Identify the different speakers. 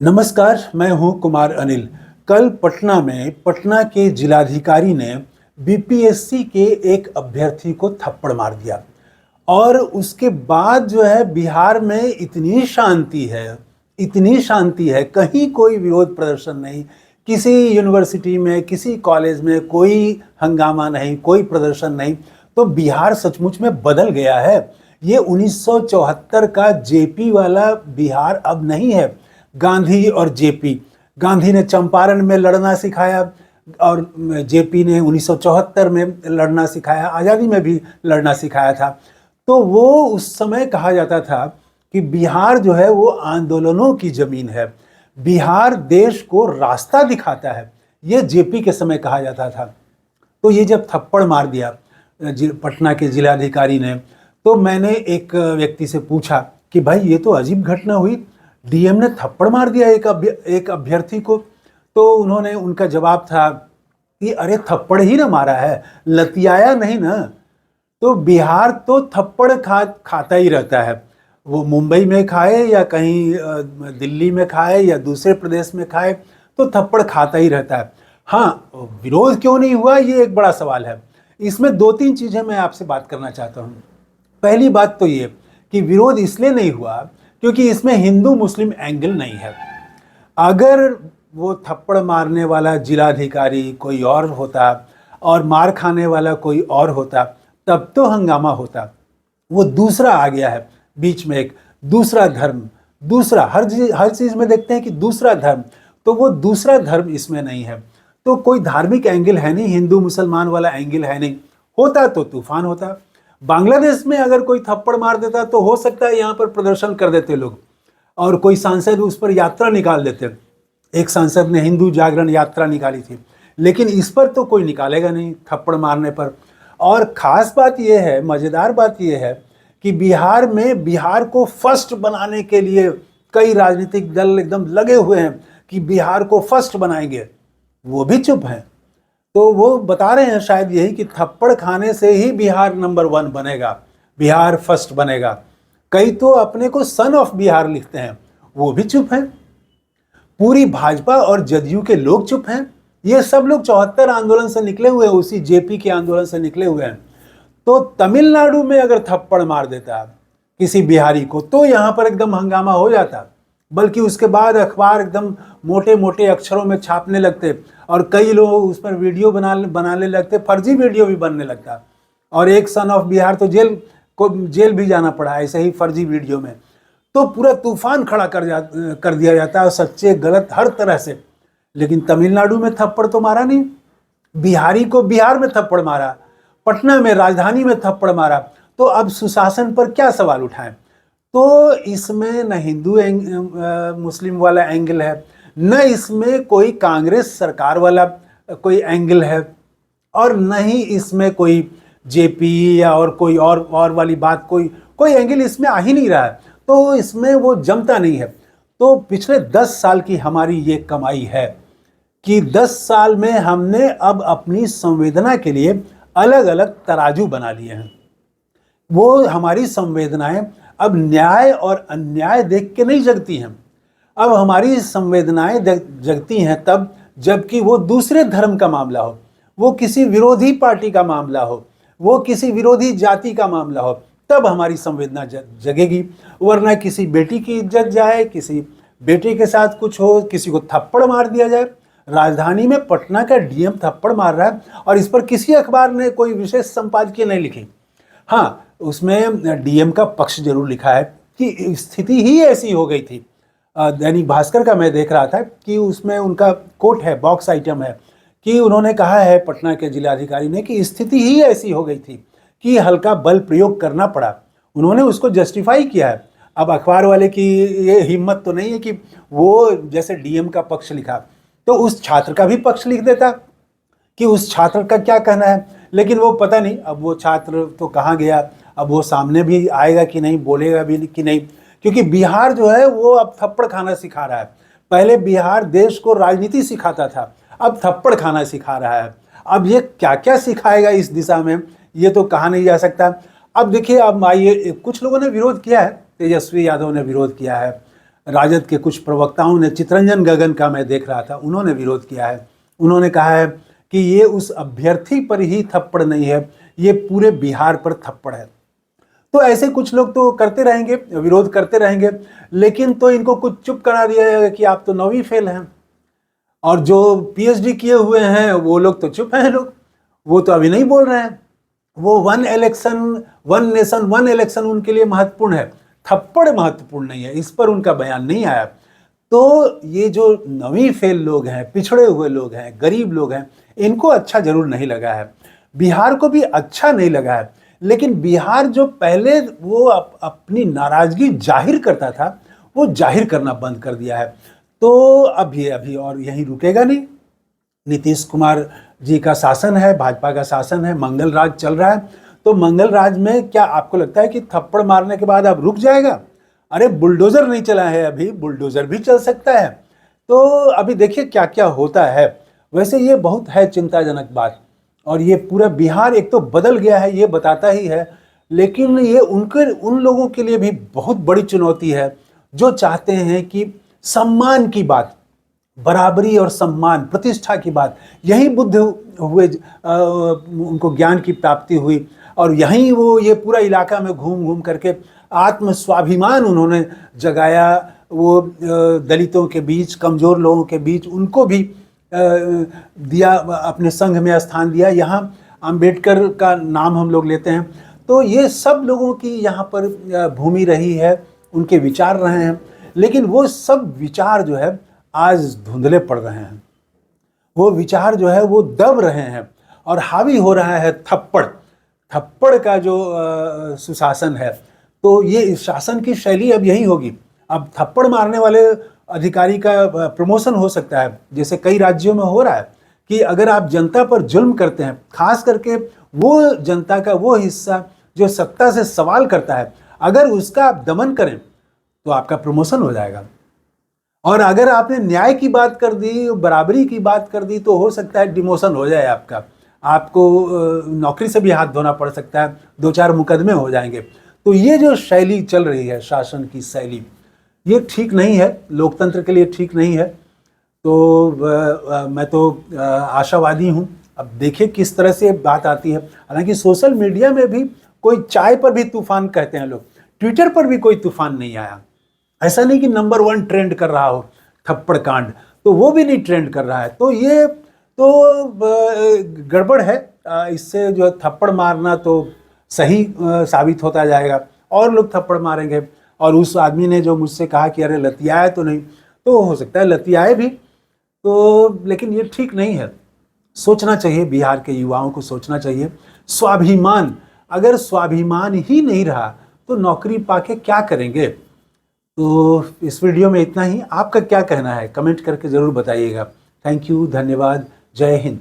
Speaker 1: नमस्कार, मैं हूं कुमार अनिल। कल पटना में पटना के जिलाधिकारी ने बीपीएससी के एक अभ्यर्थी को थप्पड़ मार दिया और उसके बाद जो है बिहार में इतनी शांति है, कहीं कोई विरोध प्रदर्शन नहीं, किसी यूनिवर्सिटी में, किसी कॉलेज में कोई हंगामा नहीं, कोई प्रदर्शन नहीं। तो बिहार सचमुच में बदल गया है। ये 1974 का जेपी वाला बिहार अब नहीं है। गांधी और जेपी, गांधी ने चंपारण में लड़ना सिखाया और जेपी ने 1974 में लड़ना सिखाया, आज़ादी में भी लड़ना सिखाया था। तो वो उस समय कहा जाता था कि बिहार जो है वो आंदोलनों की ज़मीन है, बिहार देश को रास्ता दिखाता है, ये जेपी के समय कहा जाता था। तो ये जब थप्पड़ मार दिया पटना के जिलाधिकारी ने, तो मैंने एक व्यक्ति से पूछा कि भाई ये तो अजीब घटना हुई, डीएम ने थप्पड़ मार दिया एक अभ्यर्थी को। तो उनका जवाब था कि अरे थप्पड़ ही ना मारा है, लतियाया नहीं ना। तो बिहार तो थप्पड़ खाता ही रहता है, वो मुंबई में खाए या कहीं दिल्ली में खाए या दूसरे प्रदेश में खाए, तो थप्पड़ खाता ही रहता है। हाँ, विरोध क्यों नहीं हुआ, ये एक बड़ा सवाल है। इसमें दो तीन चीज़ें मैं आपसे बात करना चाहता हूँ। पहली बात तो ये कि विरोध इसलिए नहीं हुआ क्योंकि इसमें हिंदू मुस्लिम एंगल नहीं है। अगर वो थप्पड़ मारने वाला जिलाधिकारी कोई और होता और मार खाने वाला कोई और होता तब तो हंगामा होता। वो दूसरा आ गया है बीच में, एक दूसरा धर्म, दूसरा हर चीज़ में देखते हैं कि दूसरा धर्म, तो वो दूसरा धर्म इसमें नहीं है। तो कोई धार्मिक एंगल है नहीं, हिंदू मुसलमान वाला एंगल है नहीं। होता तो तूफान होता। बांग्लादेश में अगर कोई थप्पड़ मार देता तो हो सकता है यहाँ पर प्रदर्शन कर देते लोग और कोई सांसद उस पर यात्रा निकाल देते। एक सांसद ने हिंदू जागरण यात्रा निकाली थी, लेकिन इस पर तो कोई निकालेगा नहीं, थप्पड़ मारने पर। और ख़ास बात यह है, मज़ेदार बात यह है कि बिहार में बिहार को फर्स्ट बनाने के लिए कई राजनीतिक दल एकदम लगे हुए हैं कि बिहार को फर्स्ट बनाएंगे, वो भी चुप हैं। तो वो बता रहे हैं शायद यही कि थप्पड़ खाने से ही बिहार नंबर 1 बनेगा, बिहार फर्स्ट बनेगा। कई तो अपने को सन ऑफ बिहार लिखते हैं, वो भी चुप हैं। पूरी भाजपा और जदयू के लोग चुप हैं। ये सब लोग 74 आंदोलन से निकले हुए हैं, उसी जेपी के आंदोलन से निकले हुए हैं। तो तमिलनाडु में अगर थप्पड़ मार देता किसी बिहारी को तो यहाँ पर एकदम हंगामा हो जाता, बल्कि उसके बाद अखबार एकदम मोटे मोटे अक्षरों में छापने लगते और कई लोग उस पर वीडियो बनाने लगते, फर्जी वीडियो भी बनने लगता। और एक सन ऑफ बिहार तो जेल भी जाना पड़ा ऐसे ही फर्जी वीडियो में। तो पूरा तूफान खड़ा कर दिया जाता है, सच्चे गलत हर तरह से। लेकिन तमिलनाडु में थप्पड़ तो मारा नहीं, बिहारी को बिहार में थप्पड़ मारा, पटना में राजधानी में थप्पड़ मारा। तो अब सुशासन पर क्या सवाल उठाएं? तो इसमें न हिंदू मुस्लिम वाला एंगल है, न इसमें कोई कांग्रेस सरकार वाला कोई एंगल है, और न ही इसमें कोई जेपी या और कोई और वाली बात, कोई एंगल इसमें आ ही नहीं रहा है। तो इसमें वो जमता नहीं है। तो पिछले 10 साल की हमारी ये कमाई है कि 10 साल में हमने अब अपनी संवेदना के लिए अलग अलग तराजू बना लिए हैं। वो हमारी संवेदनाएं अब न्याय और अन्याय देख के नहीं जगती हैं। अब हमारी संवेदनाएं जगती हैं तब जबकि वो दूसरे धर्म का मामला हो, वो किसी विरोधी पार्टी का मामला हो, वो किसी विरोधी जाति का मामला हो, तब हमारी संवेदना जगेगी। वरना किसी बेटी की इज्जत जाए, किसी बेटे के साथ कुछ हो, किसी को थप्पड़ मार दिया जाए। राजधानी में पटना का डीएम थप्पड़ मार रहा है और इस पर किसी अखबार ने कोई विशेष संपादकीय नहीं लिखी। हाँ, उसमें डीएम का पक्ष जरूर लिखा है कि स्थिति ही ऐसी हो गई थी। दैनिक भास्कर का मैं देख रहा था कि उसमें उनका कोट है, बॉक्स आइटम है, कि उन्होंने कहा है पटना के जिलाधिकारी ने कि स्थिति ही ऐसी हो गई थी कि हल्का बल प्रयोग करना पड़ा। उन्होंने उसको जस्टिफाई किया है। अब अखबार वाले की ये हिम्मत तो नहीं है कि वो जैसे डीएम का पक्ष लिखा तो उस छात्र का भी पक्ष लिख देता कि उस छात्र का क्या कहना है। लेकिन वो पता नहीं, अब वो छात्र तो कहाँ गया, अब वो सामने भी आएगा कि नहीं, बोलेगा भी कि नहीं, क्योंकि बिहार जो है वो अब थप्पड़ खाना सिखा रहा है। पहले बिहार देश को राजनीति सिखाता था, अब थप्पड़ खाना सिखा रहा है। अब ये क्या क्या सिखाएगा इस दिशा में, ये तो कहा नहीं जा सकता। अब देखिए, अब आइए, कुछ लोगों ने विरोध किया है, तेजस्वी यादव ने विरोध किया है, राजद के कुछ प्रवक्ताओं ने, चितरंजन गगन का मैं देख रहा था, उन्होंने विरोध किया है। उन्होंने कहा है कि ये उस अभ्यर्थी पर ही थप्पड़ नहीं है, ये पूरे बिहार पर थप्पड़ है। तो ऐसे कुछ लोग तो करते रहेंगे, विरोध करते रहेंगे, लेकिन तो इनको कुछ चुप करा दिया जाएगा कि आप तो 9वीं फेल हैं। और जो पीएचडी किए हुए हैं वो लोग तो चुप हैं, लोग वो तो अभी नहीं बोल रहे हैं। वो one election one nation one election उनके लिए महत्वपूर्ण है, थप्पड़ महत्वपूर्ण नहीं है, इस पर उनका बयान नहीं आया। तो ये जो 9वीं फेल लोग हैं, पिछड़े हुए लोग हैं, गरीब लोग हैं, इनको अच्छा जरूर नहीं लगा है, बिहार को भी अच्छा नहीं लगा है। लेकिन बिहार जो पहले वो अपनी नाराजगी जाहिर करता था, वो जाहिर करना बंद कर दिया है। तो अब ये अभी और यहीं रुकेगा नहीं। नीतीश कुमार जी का शासन है, भाजपा का शासन है, मंगल राज चल रहा है। तो मंगल राज में क्या आपको लगता है कि थप्पड़ मारने के बाद अब रुक जाएगा? अरे बुलडोजर नहीं चला है अभी, बुलडोजर भी चल सकता है। तो अभी देखिए क्या क्या होता है। वैसे ये बहुत है चिंताजनक बात, और ये पूरा बिहार एक तो बदल गया है, ये बताता ही है, लेकिन ये उन लोगों के लिए भी बहुत बड़ी चुनौती है जो चाहते हैं कि सम्मान की बात, बराबरी और सम्मान, प्रतिष्ठा की बात, यही बुद्ध हुए, उनको ज्ञान की प्राप्ति हुई, और यहीं वो ये पूरा इलाका में घूम घूम करके आत्म स्वाभिमान उन्होंने जगाया। वो दलितों के बीच, कमज़ोर लोगों के बीच उनको भी दिया, अपने संघ में स्थान दिया। यहाँ अंबेडकर का नाम हम लोग लेते हैं। तो ये सब लोगों की यहाँ पर भूमि रही है, उनके विचार रहे हैं, लेकिन वो सब विचार जो है आज धुंधले पड़ रहे हैं। वो विचार जो है वो दब रहे हैं, और हावी हो रहा है थप्पड़ का जो सुशासन है। तो ये शासन की शैली अब यही होगी। अब थप्पड़ मारने वाले अधिकारी का प्रमोशन हो सकता है, जैसे कई राज्यों में हो रहा है कि अगर आप जनता पर जुल्म करते हैं, खास करके वो जनता का वो हिस्सा जो सत्ता से सवाल करता है, अगर उसका आप दमन करें तो आपका प्रमोशन हो जाएगा। और अगर आपने न्याय की बात कर दी, बराबरी की बात कर दी, तो हो सकता है डिमोशन हो जाए आपका, आपको नौकरी से भी हाथ धोना पड़ सकता है, 2-4 मुकदमे हो जाएंगे। तो ये जो शैली चल रही है, शासन की शैली, ये ठीक नहीं है, लोकतंत्र के लिए ठीक नहीं है। तो मैं तो आशावादी हूँ। अब देखिए किस तरह से बात आती है। हालांकि सोशल मीडिया में भी कोई चाय पर भी तूफान कहते हैं लोग, ट्विटर पर भी कोई तूफान नहीं आया। ऐसा नहीं कि नंबर 1 ट्रेंड कर रहा हो थप्पड़ कांड, तो वो भी नहीं ट्रेंड कर रहा है। तो ये तो गड़बड़ है। इससे जो थप्पड़ मारना तो सही साबित होता जाएगा, और लोग थप्पड़ मारेंगे। और उस आदमी ने जो मुझसे कहा कि अरे लतियाए तो नहीं, तो हो सकता है लतियाए भी, तो लेकिन ये ठीक नहीं है। सोचना चाहिए, बिहार के युवाओं को सोचना चाहिए। स्वाभिमान, अगर स्वाभिमान ही नहीं रहा तो नौकरी पाके क्या करेंगे। तो इस वीडियो में इतना ही। आपका क्या कहना है कमेंट करके ज़रूर बताइएगा। थैंक यू, धन्यवाद, जय हिंद।